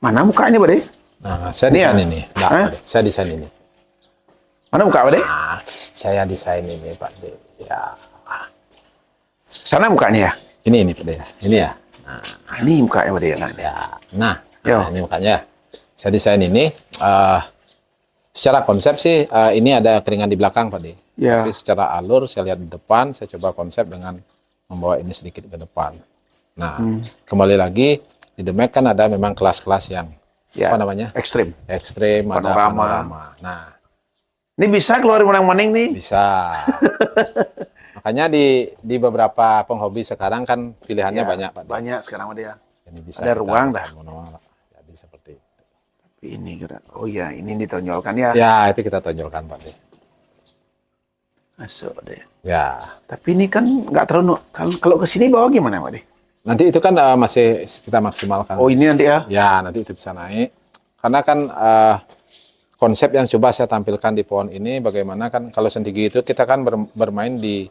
Mana mukanya, Pak De? Nah, saya Ini ya? desain ini. Nah, Hah? saya desain ini. Mana muka, Pak De? Nah, saya desain ini, Pak De. Ya, Sana mukanya ya? ini Pak De. Ini ya. Ah, ini mukanya, Pak De. Nah, ini. Nah, Yo. ini mukanya. Saya desain ini. Secara konsep sih, ini ada keringan di belakang, Pak De. Ya. Tapi secara alur, saya lihat di depan, saya coba konsep dengan membawa ini sedikit ke depan. Nah, kembali lagi, di The Mac kan ada memang kelas-kelas yang, Ya. apa namanya? Ekstrim. Ekstrim, ada Panorama. panorama. Nah, Ini bisa keluar menang-maning nih? bisa. Makanya di beberapa penghobi sekarang kan pilihannya Ya, banyak, Pak. banyak sekarang, Pak De ya. Ini bisa Ada kita ruang dah. manual. Jadi seperti itu. Ini gerak. Oh ya, ini ditonjolkan ya. Ya, itu kita tonjolkan, Pak De. Masuk, Pak De. Ya, Tapi ini kan nggak terlalu. Kalau ke sini bawa gimana, Pak De? nanti itu kan masih kita maksimalkan. Oh, ini nanti ya? Ya, nanti itu bisa naik. Karena kan konsep yang coba saya tampilkan di pohon ini bagaimana kan kalau sentigi itu kita kan bermain di,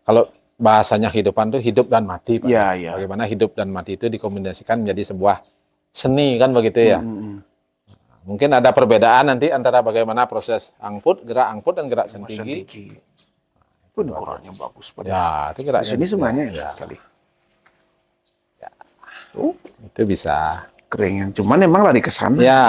kalau bahasanya kehidupan tuh hidup dan mati, Pak. Iya, iya. Bagaimana hidup dan mati itu dikombinasikan menjadi sebuah seni kan begitu ya. Mungkin ada perbedaan nanti antara bagaimana proses gerak angkut dan gerak sentigi. Itu ukurannya bagus, Pak De. Ya, itu Di geraknya. sini semuanya ya, enak sekali. itu bisa. Keren. Cuman emang lari ke sana. Ya.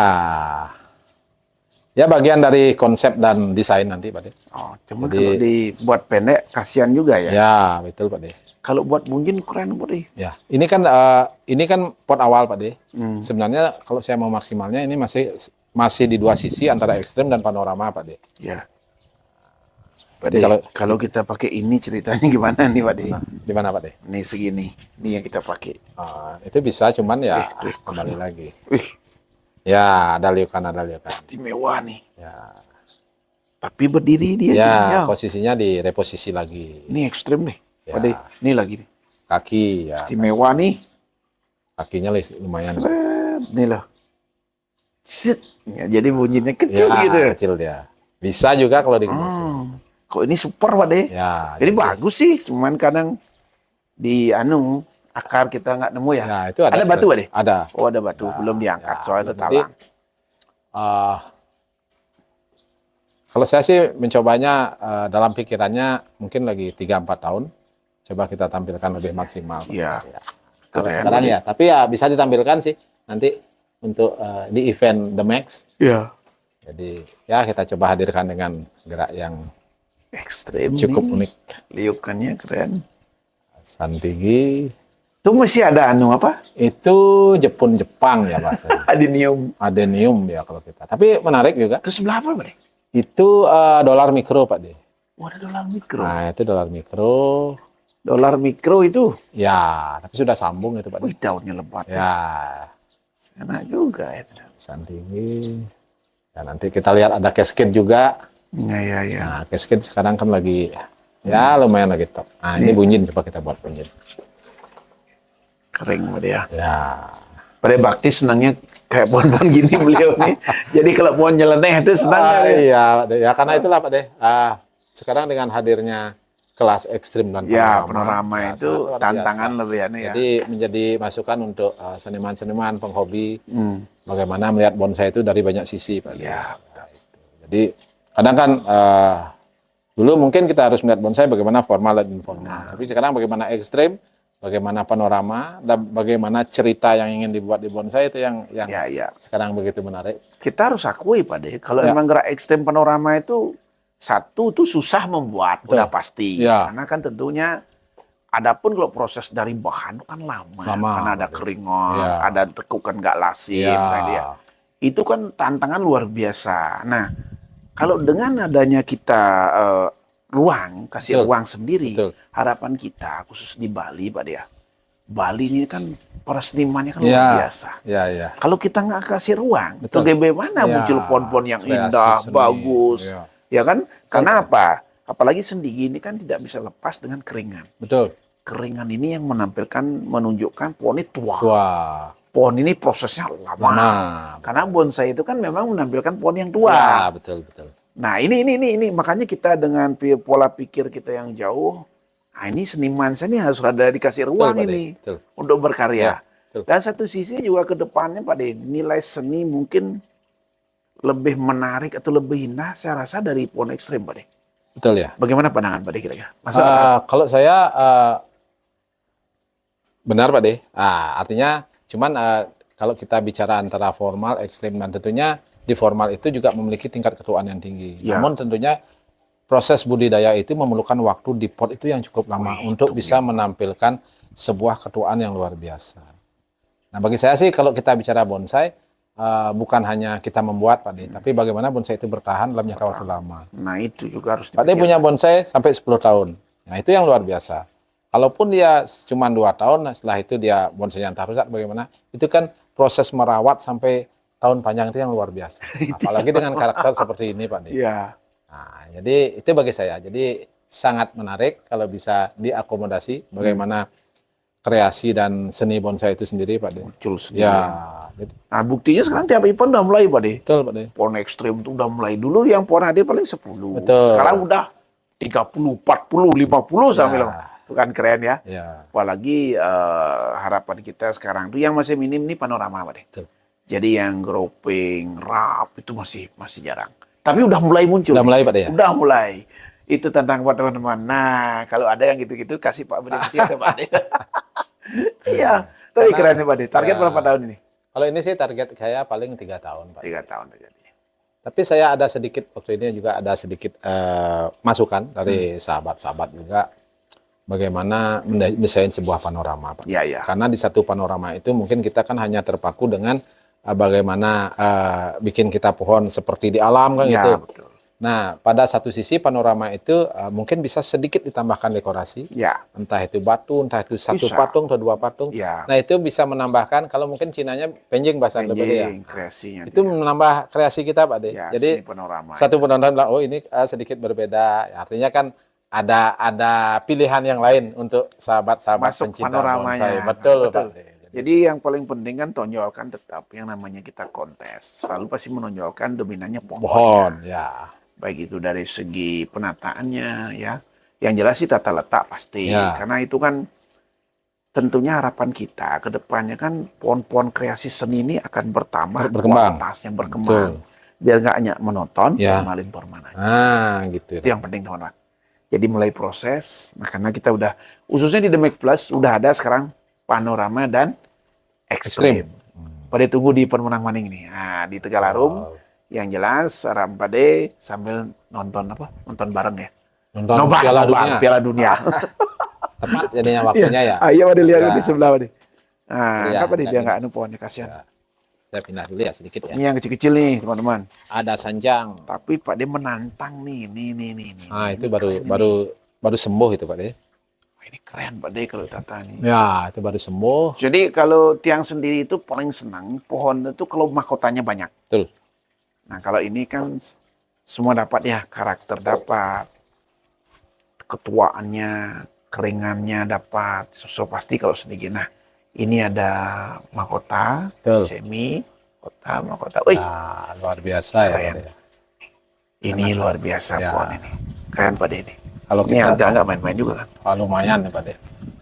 Ya, bagian dari konsep dan desain nanti, Pak De. Oh, cuman Jadi- kalau dibuat pendek kasihan juga ya. Ya, betul, Pak De. Kalau buat bunjin keren, Pak De. Ya, ini kan pot awal, Pak De. Sebenarnya kalau saya mau maksimalnya ini masih di dua sisi antara ekstrem dan panorama, Pak De. Ya. Pak Jadi De, kalau- kalau kita pakai ini ceritanya gimana nih, Pak De? Nah, di mana, Pak De? Nih segini. Ini yang kita pakai. Itu bisa, cuman ya tuh, kembali lagi. Wih, Ya, ada liukan. istimewa nih. Ya, Tapi berdiri dia. ya Ya. posisinya di reposisi lagi. Ini ekstrim nih. Ya. Pak De, ini lagi nih. Kaki, ya, Istimewa nih. kakinya lumayan. Seret, nih loh. Set. Ya, jadi bunyinya Ya, kecil gitu. kecil dia. Bisa juga kalau dikombinasi. Kok ini super, Pak De? Ya, Ini bagus sih, cuman kadang di akar kita nggak nemu ya. Ya, itu ada batu, Pak De? Ada. Oh, ada batu, belum diangkat soalnya Nanti, talang. kalau saya sih mencobanya dalam pikirannya mungkin lagi 3-4 tahun. Coba kita tampilkan lebih maksimal. Iya. Ya. Keren. Sekarang ya, tapi ya bisa ditampilkan sih nanti untuk di event The Max. Iya. Jadi ya kita coba hadirkan dengan gerak yang Ekstrim. cukup nih. unik. Liukannya keren. Santigi Itu masih ada apa? itu Jepang ya bahasanya. Adenium. Adenium ya kalau kita. Tapi menarik juga. Itu sebelah apa, Pak De? Itu dolar mikro, Pak De. Oh, ada dolar mikro. Nah, itu dolar mikro. Dolar mikro itu. Ya, tapi sudah sambung itu, Pak De. Wih, daunnya lebat. Ya, Enak juga ya. Santigi. Ya, nanti kita lihat ada cascade juga. Iya. Nah, cascade sekarang kan lagi ya lumayan lagi top. Nah, ini bunyin, coba kita buat bunyin. Keren, Pak De ya. Ya, Pak De Bakti senangnya kayak pohon-pohon gini beliau nih. Jadi kalau pohon nyeleneh itu senang kali ya. iya, ya karena itulah Pak De. Sekarang dengan hadirnya kelas ekstrim dan Ya, panorama panorama ya, itu sangat luar tantangan biasa. lebih aneh ya. Jadi menjadi masukan untuk seniman-seniman penghobi bagaimana melihat bonsai itu dari banyak sisi, Pak De. Ya. Jadi kadang kan dulu mungkin kita harus melihat bonsai bagaimana formal dan informal. Tapi sekarang bagaimana ekstrim, bagaimana panorama, dan bagaimana cerita yang ingin dibuat di bonsai itu yang Ya. sekarang begitu menarik. Kita harus akui, Pak De, kalau Ya. emang gerak ekstrem panorama itu satu tuh susah membuat, Betul. udah pasti. Ya. Karena kan tentunya adapun kalau proses dari bahan kan lama. Karena ada Pak De. keringat, Ya. ada tekukan nggak lazim, Ya. kan dia. Itu kan tantangan luar biasa. Nah, kalau dengan adanya kita ruang, kasih Betul. ruang sendiri, Betul. harapan kita khusus di Bali, Pak De, ya. Bali ini kan para senimannya kan Ya. luar biasa. Ya. Kalau kita nggak kasih ruang, Betul. bagaimana Ya, muncul pohon-pohon yang kreasi indah, seni. bagus, Ya. ya kan? Karena apa? Apalagi sendiri ini kan tidak bisa lepas dengan keringan. Betul. Keringan ini yang menunjukkan pohon ini tua. Wah, Pohon ini prosesnya lama. lama. Karena bonsai itu kan memang menampilkan pohon yang tua. Ya, betul. Nah, ini makanya kita dengan pola pikir kita yang jauh, nah ini seniman saya ini harus ada dikasih ruang Pak De, ini betul. untuk berkarya. Ya. Betul. Dan satu sisi juga ke depannya Pak De, nilai seni mungkin lebih menarik atau lebih indah saya rasa dari pohon ekstrim Pak De. Betul ya. Bagaimana pandangan Pak De kira-kira? Masa Kalau saya benar Pak De. Artinya cuman kalau kita bicara antara formal, ekstrim, dan tentunya di formal itu juga memiliki tingkat ketuaan yang tinggi. Ya. Namun tentunya proses budidaya itu memerlukan waktu di pot itu yang cukup lama untuk bisa menampilkan sebuah ketuaan yang luar biasa. Nah bagi saya sih kalau kita bicara bonsai, bukan hanya kita membuat Pak De, tapi bagaimana bonsai itu bertahan dalam jangka waktu lama. nah itu juga harus Pak De punya bonsai sampai 10 tahun. Nah itu yang luar biasa. Kalaupun dia cuma 2 tahun, nah setelah itu dia bonsainya entah rusak bagaimana, itu kan proses merawat sampai tahun panjang itu yang luar biasa. Apalagi dengan karakter seperti ini Pak De. Iya. Nah, jadi itu bagi saya. Jadi sangat menarik kalau bisa diakomodasi bagaimana kreasi dan seni bonsai itu sendiri Pak De. Muncul sendiri. Ya, gitu. Nah buktinya sekarang tiap event udah mulai Pak De. Betul Pak De. Pohon ekstrim itu udah mulai. Dulu yang pohon hadir paling 10. Betul. Sekarang udah 30, 40, 50 sampai loh. Itu kan keren ya. Ya, Apalagi harapan kita sekarang tuh yang masih minim nih panorama Pak De. betul. Jadi yang groping, rap itu masih jarang. Tapi udah mulai muncul. Udah mulai Pak De ya? Udah mulai. Itu tentang buat teman-teman. Nah, kalau ada yang gitu-gitu kasih Pak Budi ya Pak De. Iya, tapi keren nih Pak De. Target berapa tahun ini? Kalau ini sih target saya paling 3 tahun Pak. 3 tahun terjadi. Tapi saya ada sedikit, waktu ini juga ada sedikit masukan dari sahabat-sahabat juga bagaimana mendesain sebuah panorama Pak. Iya, iya. Karena di satu panorama itu mungkin kita kan hanya terpaku dengan bagaimana bikin kita pohon seperti di alam kan Ya, gitu. betul. Nah, pada satu sisi panorama itu mungkin bisa sedikit ditambahkan dekorasi. Ya, Entah itu batu, entah itu satu Bisa. patung atau 2 patung. ya. Nah, itu bisa menambahkan, kalau mungkin Cinanya penjing bahasa Indonesia ya. Anjing, kreasinya. Itu menambah kreasi kita Pak De. ya, Jadi seni panorama. satu penonton bilang, oh ini sedikit berbeda. Ya, artinya kan ada pilihan yang lain untuk sahabat-sahabat Masuk pencinta panoramanya. bonsai. Betul, Betul. Pak De. Jadi yang paling penting kan tonjolkan tetap yang namanya kita kontes. Selalu pasti menonjolkan dominannya pohon. Pohon, ya. Baik itu dari segi penataannya ya. Yang jelas sih tata letak pasti. Ya. Karena itu kan tentunya harapan kita ke depannya kan pohon-pohon kreasi seni ini akan bertambah Berkembang. kualitasnya berkembang. Betul. Biar nggak hanya menonton, Ya. formalin permanen. Gitu. Itu yang penting teman-teman. Jadi mulai proses, nah karena kita udah, khususnya di The Make Plus, udah ada sekarang panorama dan ekstrim. Pada tunggu di Pemenang Maning ini. Nah, di Tegalarum, yang jelas saran Pade sambil nonton apa? Nonton bareng ya. Nonton Nobar, Piala nobar, Dunia. Piala Dunia. Tepat jadinya waktunya ya. Ayo Pade lihat Ya. di sebelah Pade. Nah, Ya, kan Pade ya, biar ini. nggak anu pohonnya kasihan. Ya. Saya pindah dulu ya sedikit ya. Ini yang kecil-kecil nih, teman-teman. Ada sanjang. Tapi Pade menantang nih. Ah, itu Ini keren ini. baru sembuh itu Pak De. Wah, ini keren Pade kalau tata nih. Ya, itu baru sembuh. Jadi kalau tiang sendiri itu paling senang pohon itu kalau mahkotanya banyak. Betul. Nah kalau ini kan semua dapat ya, karakter dapat, ketuaannya, keringannya dapat, so pasti kalau sedikit. Nah ini ada mahkota, Betul. semi, mahkota. Wih, Nah, luar biasa ya. Keren. Pak De. ini luar biasa Ya. pohon ini. Keren Pak De ini. Kalau Ini kita harga nggak main-main juga kan. lumayan nih Pak De.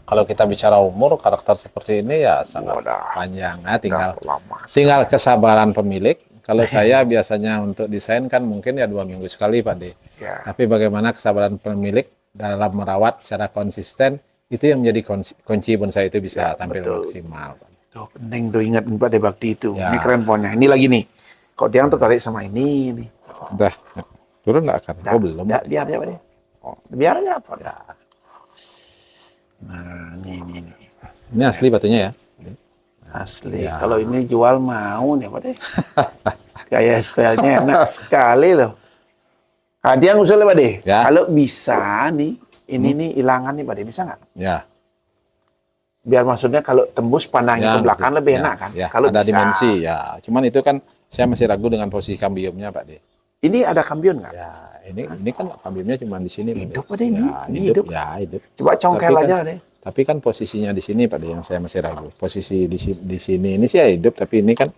Kalau kita bicara umur, karakter seperti ini ya sangat Wadah. panjang. Nah, tinggal Udah lama. kesabaran pemilik. Kalau saya biasanya untuk desain kan mungkin ya 2 minggu sekali Pak De. Ya. Tapi bagaimana kesabaran pemilik dalam merawat secara konsisten, itu yang menjadi kunci bonsai itu bisa tampil betul. maksimal. Tuh penting tuh ingat Pak De Bakti itu. Ya. Ini keren pohonnya. Ini lagi nih. Kok dia tertarik sama ini nih. Udah, turun nggak akan? Oh belum. Biar aja Pak De. Biar aja apa ya. Nah, ini. Ini asli batunya ya. Asli. Ya. Kalau ini jual mau nih Pak De. Gaya stylenya enak sekali loh. Hadiah ngusul Pak De. Ya. Kalau bisa nih, ini nih hilangan nih Pak De. Bisa nggak? Ya. Biar maksudnya kalau tembus pandangnya ke belakang betul. lebih Ya, enak kan? Ya, Kalau ada bisa. dimensi ya. Cuman itu kan saya masih ragu dengan posisi kambiumnya Pak De. Ini ada kambion nggak? Ya, ini kan kambiumnya cuma di sini. Pak De. Hidup, Pak De, ini. Ya, Ini hidup. hidup. Ya, hidup. Coba congkel Tapi aja kan- deh. Tapi kan posisinya di sini Pak De yang saya masih ragu. Posisi di sini ini sih ya hidup, tapi ini kan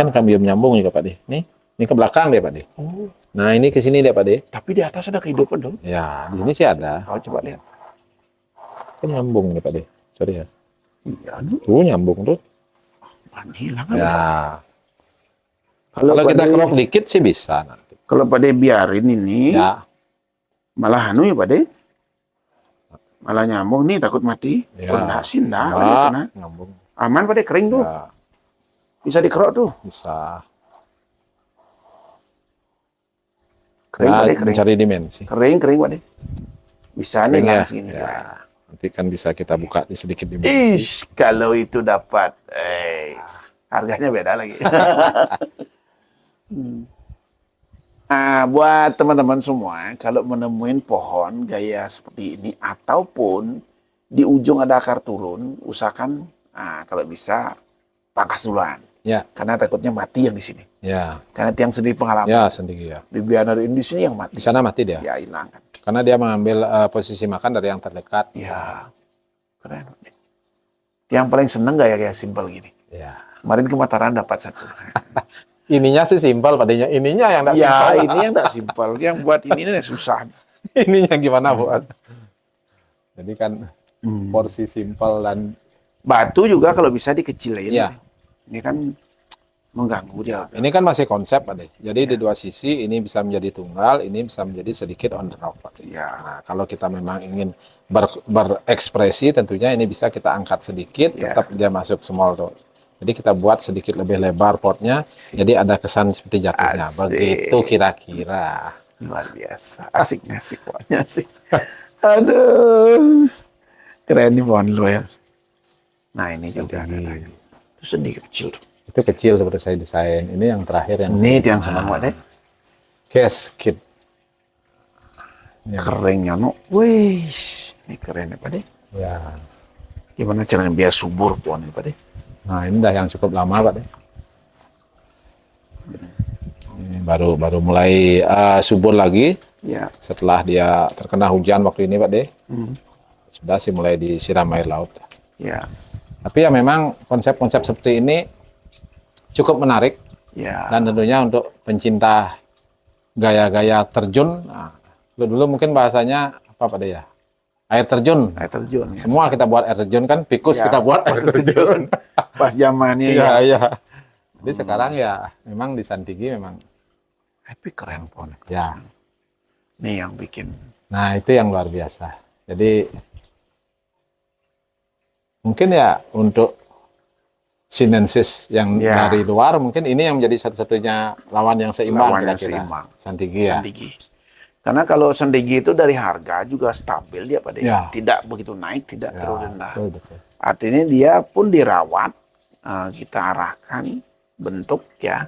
kambium nyambung juga Pak De. Ini ke belakang deh Pak De. Oh, Nah, ini ke sini deh Pak De. tapi di atas ada kehidupan dong. Ya, di sini sih ada. Oh, coba lihat. Kan nyambung nih Pak De. Sorry ya. Iya, nih. Tuh nyambung tuh. Hilang. Ya. Kalau Kalau kita Pade- kerok dikit sih bisa nanti. Kalau Pade biarin ini, Ya. malah anu ya Pade. Malah nyambung nih takut mati. Ya. Oh, enggak sih, enggak. Pade, Enggak, tenang. nyambung. Aman Pade, kering tuh. Ya, Bisa dikerok tuh. bisa. Kering Ya, Pade, kering. mencari dimensi. Kering Pade. Bisa nih Kering ya. langsung ini. Ya. Nanti kan bisa kita buka di sedikit dimensi. Ish, kalau itu dapat, harganya beda lagi. Nah, buat teman-teman semua, kalau menemuin pohon gaya seperti ini, ataupun di ujung ada akar turun, usahakan, kalau bisa, pangkas duluan. Ya. Karena takutnya mati yang di sini. Ya. Karena tiang sendiri pengalaman. Ya, sendiri ya. Dibiarin di sini yang Di mati. sana mati dia. Ya, hilang kan. Karena dia mengambil posisi makan dari yang terdekat. Ya, keren. Yang paling seneng gaya simpel gini. Ya. Kemarin ke Mataram dapat satu. Ininya sih simpel, padanya. Ininya yang enggak Ya, simpel. ini yang tidak simpel. Yang buat ini susah. Ininya gimana buat? Jadi kan porsi simpel dan Batu juga kalau bisa dikecilin. Iya. Ini kan mengganggu dia. ini kan masih konsep, Pak De. Jadi di dua sisi ini bisa menjadi tunggal, ini bisa menjadi sedikit on the rock, Pak De. Ya. Nah, kalau kita memang ingin berekspresi, tentunya ini bisa kita angkat sedikit, Ya. tetap dia masuk small door. Jadi kita buat sedikit lebih lebar potnya, jadi ada kesan seperti jatuhnya. Asik. Begitu kira-kira. Luar biasa. Asiknya sih pohonnya sih. Aduh. Keren nih pohon lu ya. Nah ini juga ada lagi. Itu sedikit kecil tuh. Itu kecil seperti saya desain. Ini yang terakhir yang Ini yang senang banget deh. casket. Kerennya no. Wih. Ini keren ya Pak De. Ya. Gimana caranya biar subur pohon ini Pak De? Nah, ini dah yang cukup lama, Pak De. Ini baru mulai subur lagi Ya. setelah dia terkena hujan waktu ini, Pak De. Sudah sih mulai disiram air laut. Ya. Tapi ya memang konsep-konsep seperti ini cukup menarik Ya. dan tentunya untuk pencinta gaya-gaya terjun. Nah, dulu mungkin bahasanya apa, Pak De ya? Air terjun. Air terjun. Ya. Semua kita buat air terjun kan, Pikus Ya, kita buat air terjun. Pas zamannya Iya, ya. iya. Jadi sekarang ya memang di Santigi memang Tapi keren pohon. ya. Nih yang bikin. Nah, itu yang luar biasa. Jadi mungkin ya untuk sinensis yang Ya. dari luar mungkin ini yang menjadi satu-satunya lawan yang seimbang Lawan yang kira-kira. seimbang. Santigi ya. Sandigi. Karena kalau Sandigi itu dari harga juga stabil dia Pak De. Ya. Tidak begitu naik, tidak Ya, terlalu rendah. betul, betul. Artinya dia pun dirawat, kita arahkan bentuk ya.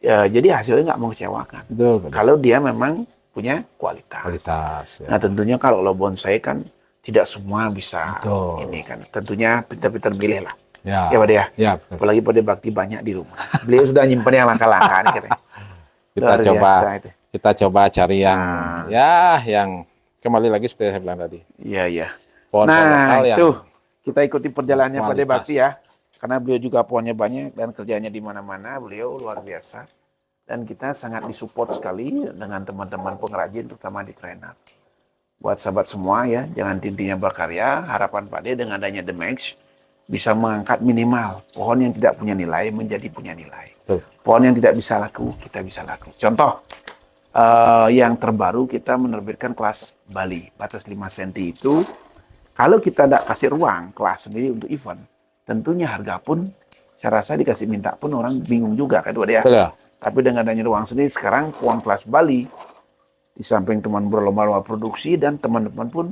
Jadi hasilnya nggak mengecewakan. Betul, betul. Kalau dia memang punya kualitas. Kualitas ya. Nah tentunya kalau bonsai kan tidak semua bisa Betul. ini kan. Tentunya pintar-pintar milih lah. Ya. Ya Pak De ya. Ya, betul. Apalagi Pak De Bakti banyak di rumah. Beliau sudah nyimpan yang langka-langka nih katanya. Kita Luar coba biasa itu. kita coba cari yang Nah. ya yang kembali lagi seperti saya bilang tadi. Iya, iya. Pohon Nah, lokal yang itu kita ikuti perjalanannya Pak De kualitas. Bakti ya. Karena beliau juga pohonnya banyak dan kerjanya di mana-mana, beliau luar biasa. Dan kita sangat disupport sekali dengan teman-teman pengrajin, terutama di trainer. Buat sahabat semua ya, jangan tintinya berkarya. Harapan Pak De dengan adanya The Max bisa mengangkat minimal pohon yang tidak punya nilai menjadi punya nilai. Betul. Pohon yang tidak bisa laku, kita bisa laku. Contoh, yang terbaru kita menerbitkan kelas Bali, batas 5 cm itu, kalau kita tidak kasih ruang kelas sendiri untuk event, tentunya harga pun, saya rasa dikasih minta pun orang bingung juga, kan Pak De ya. Betul ya? Tapi dengan adanya ruang sendiri, sekarang pohon kelas Bali, di samping teman berlomba-lomba produksi, dan teman-teman pun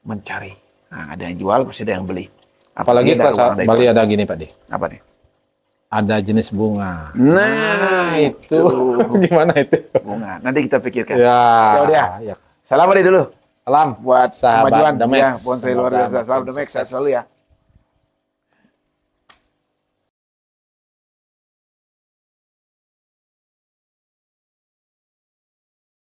mencari. Nah, ada yang jual, pasti ada yang beli. Apalagi ada kelas ruang, ada Bali iklan. ada gini, Pak De. Apa nih? Ada jenis bunga. Nah, itu gimana itu? bunga. Nanti kita pikirkan. Ya. Ya udah. Ya. Salam Pak De dulu. Salam Buat sahabat kemajuan The Max. ya, bonsai luar Semoga biasa. Salam makin The Max, sukses. sehat selalu ya.